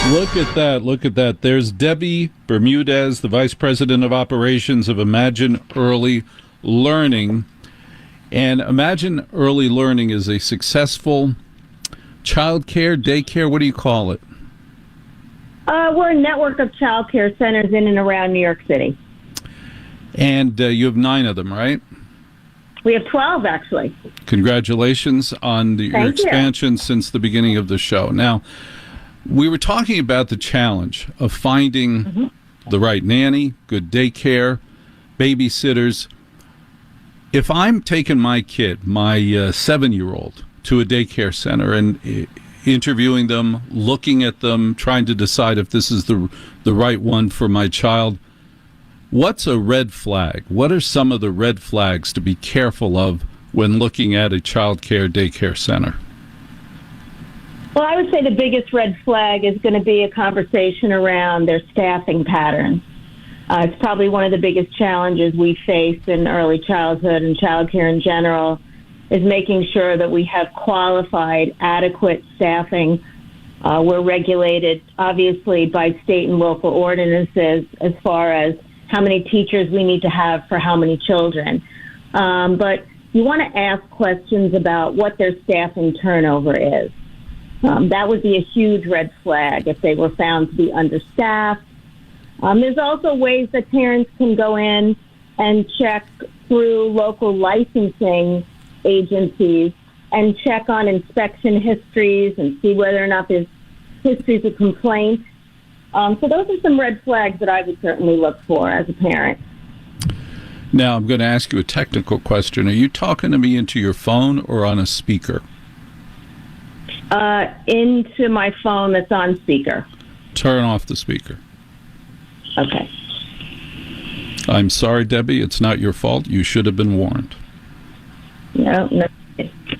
Look at that. Look at that. There's Debbie Bermudez, the Vice President of Operations of Imagine Early Learning. And Imagine Early Learning is a successful childcare, daycare, what do you call it? We're a network of childcare centers in and around New York City. And you have 9 of them, right? We have 12, actually. Congratulations on your expansion since the beginning of the show. Now, we were talking about the challenge of finding the right nanny, good daycare, babysitters. If I'm taking my kid, my 7-year-old, to a daycare center and interviewing them, looking at them, trying to decide if this is the right one for my child, what's a red flag? What are some of the red flags to be careful of when looking at a child care daycare center? Well, I would say the biggest red flag is going to be a conversation around their staffing patterns. It's probably one of the biggest challenges we face in early childhood and childcare in general, is making sure that we have qualified, adequate staffing. We're regulated, obviously, by state and local ordinances as far as how many teachers we need to have for how many children. But you want to ask questions about what their staffing turnover is. That would be a huge red flag if they were found to be understaffed. There's also ways that parents can go in and check through local licensing agencies and check on inspection histories and see whether or not there's histories of complaints. So those are some red flags that I would certainly look for as a parent. Now, I'm going to ask you a technical question. Are you talking to me into your phone or on a speaker? Into my phone that's on speaker. Turn off the speaker. Okay. I'm sorry, Debbie. It's not your fault. You should have been warned. No.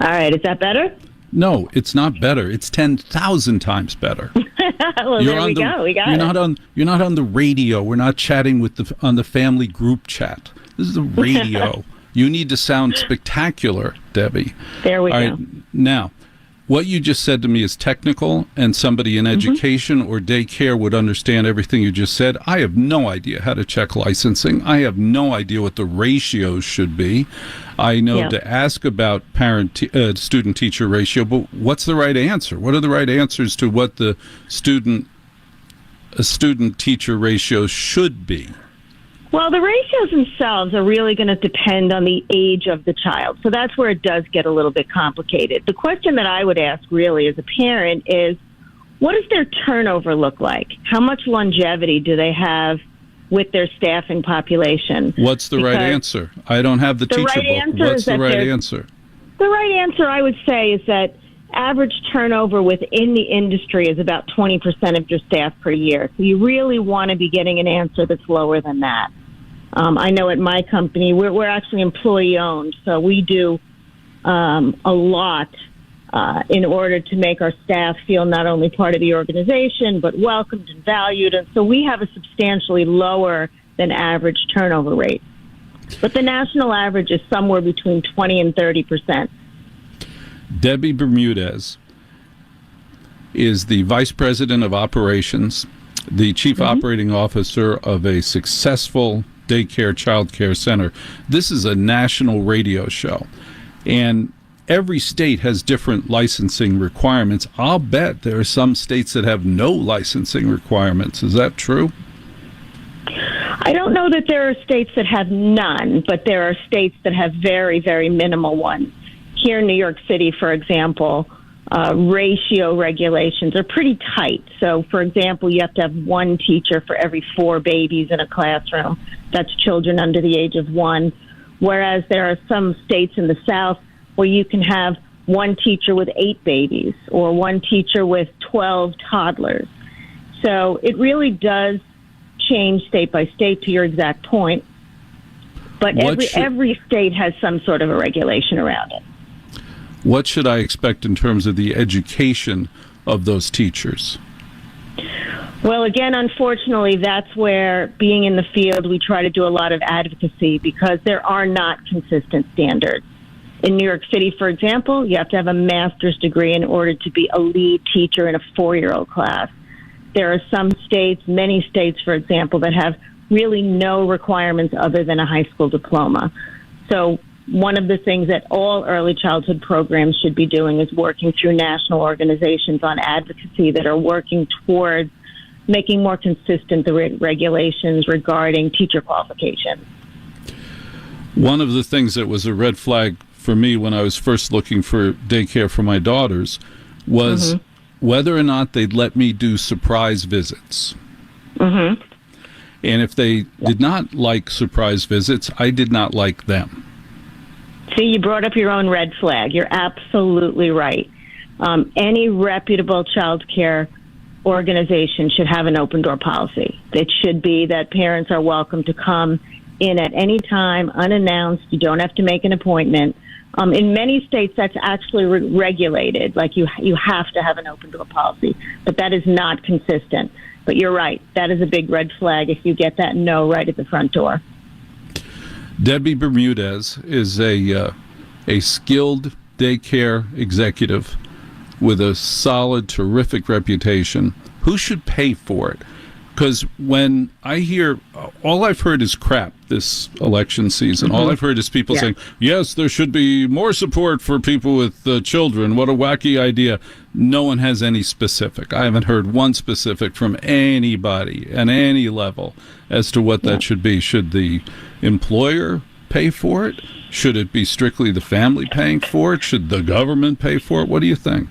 All right. Is that better? No, it's not better. It's 10,000 times better. Well, there we go. We got it. You're not on the radio. We're not chatting on the family group chat. This is the radio. You need to sound spectacular, Debbie. There we go. Right, now, what you just said to me is technical, and somebody in education or daycare would understand everything you just said. I have no idea how to check licensing. I have no idea what the ratios should be. I know to ask about student-teacher ratio, but what's the right answer? What are the right answers to what the student-teacher ratio should be? Well, the ratios themselves are really going to depend on the age of the child. So that's where it does get a little bit complicated. The question that I would ask really as a parent is, what does their turnover look like? How much longevity do they have with their staffing population? What's the right answer? I don't have the teacher book. What's the right answer? The right answer, I would say, is that average turnover within the industry is about 20% of your staff per year. So you really want to be getting an answer that's lower than that. I know at my company, we're actually employee-owned, so we do a lot in order to make our staff feel not only part of the organization, but welcomed and valued. And so we have a substantially lower than average turnover rate. But the national average is somewhere between 20 and 30%. Debbie Bermudez is the Vice President of Operations, the Chief Operating Officer of a successful daycare, childcare center. This is a national radio show, and every state has different licensing requirements. I'll bet there are some states that have no licensing requirements. Is that true? I don't know that there are states that have none, but there are states that have very, very minimal ones. Here in New York City, for example, ratio regulations are pretty tight. So, for example, you have to have one teacher for every 4 babies in a classroom. That's children under the age of 1. Whereas there are some states in the South where you can have one teacher with 8 babies or one teacher with 12 toddlers. So it really does change state by state, to your exact point. But every state has some sort of a regulation around it. What should I expect in terms of the education of those teachers? Well, again, unfortunately, that's where, being in the field, we try to do a lot of advocacy because there are not consistent standards. In New York City, for example, you have to have a master's degree in order to be a lead teacher in a 4-year-old class. There are some states, many states, for example, that have really no requirements other than a high school diploma. So one of the things that all early childhood programs should be doing is working through national organizations on advocacy that are working towards making more consistent the regulations regarding teacher qualifications. One of the things that was a red flag for me when I was first looking for daycare for my daughters was whether or not they'd let me do surprise visits. And if they did not like surprise visits, I did not like them. See, you brought up your own red flag. You're absolutely right. Any reputable child care organization should have an open door policy. It should be that parents are welcome to come in at any time, unannounced. You don't have to make an appointment. In many states, that's actually regulated. Like you have to have an open door policy, but that is not consistent. But you're right. That is a big red flag if you get that no right at the front door. Debbie Bermudez is a skilled daycare executive with a solid, terrific reputation. Who should pay for it? Because when I hear, all I've heard is crap this election season. All I've heard is people saying, yes, there should be more support for people with children. What a wacky idea. No one has any specific. I haven't heard one specific from anybody at any level as to what that should be. Should the employer pay for it? Should it be strictly the family paying for it? Should the government pay for it? What do you think?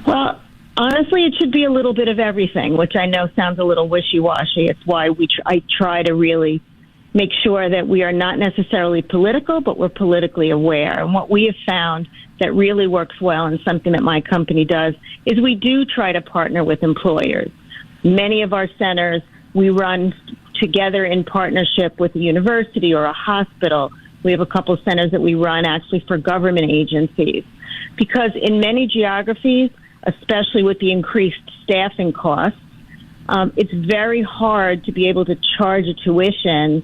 Well, honestly, it should be a little bit of everything, which I know sounds a little wishy-washy. It's why I try to really make sure that we are not necessarily political, but we're politically aware. And what we have found that really works well, and something that my company does, is we do try to partner with employers. Many of our centers we run together in partnership with a university or a hospital. We have a couple of centers that we run actually for government agencies. Because in many geographies, especially with the increased staffing costs, it's very hard to be able to charge a tuition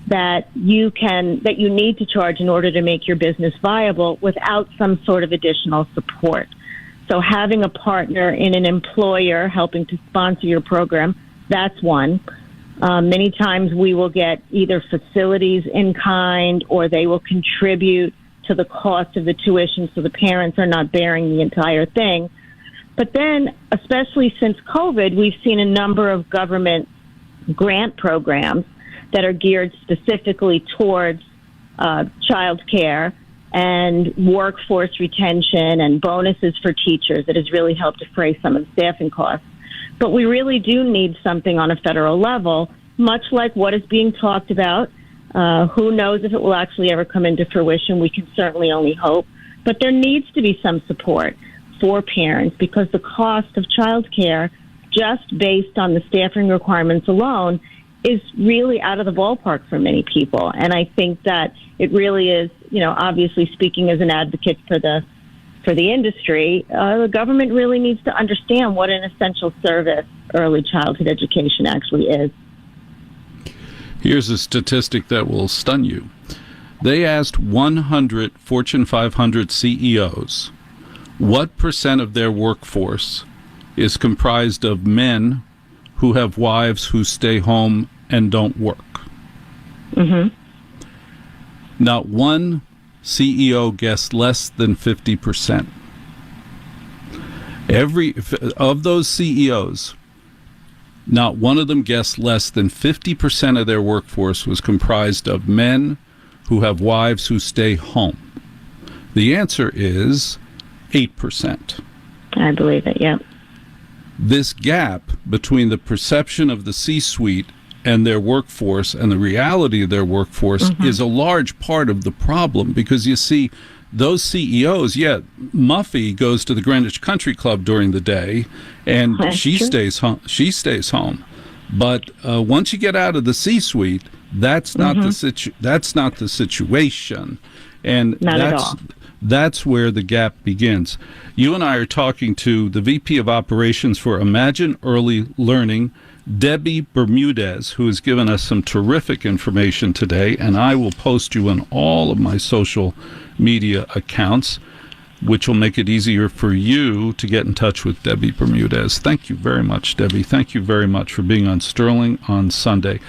that you need to charge in order to make your business viable without some sort of additional support. So having a partner in an employer helping to sponsor your program, that's one. Many times we will get either facilities in kind or they will contribute to the cost of the tuition so the parents are not bearing the entire thing. But then, especially since COVID, we've seen a number of government grant programs that are geared specifically towards child care and workforce retention and bonuses for teachers that has really helped defray some of the staffing costs. But we really do need something on a federal level, much like what is being talked about. Who knows if it will actually ever come into fruition? We can certainly only hope. But there needs to be some support for parents because the cost of child care, just based on the staffing requirements alone, is really out of the ballpark for many people. And I think that it really is, obviously speaking as an advocate for the industry, the government really needs to understand what an essential service early childhood education actually is. Here's a statistic that will stun you. They asked 100 Fortune 500 CEOs what percent of their workforce is comprised of men who have wives who stay home and don't work. Not one CEO guessed less than 50%. Of those CEOs, not one of them guessed less than 50% of their workforce was comprised of men who have wives who stay home. The answer is 8%. I believe it, yeah. This gap between the perception of the C-suite and their workforce and the reality of their workforce is a large part of the problem because you see those CEOs, Muffy goes to the Greenwich Country Club during the day and she stays home. But once you get out of the C-suite, that's not the situation. And that's where the gap begins. You and I are talking to the VP of Operations for Imagine Early Learning, Debbie Bermudez, who has given us some terrific information today, and I will post you on all of my social media accounts. which will make it easier for you to get in touch with Debbie Bermudez. Thank you very much, Debbie. Thank you very much for being on Sterling on Sunday.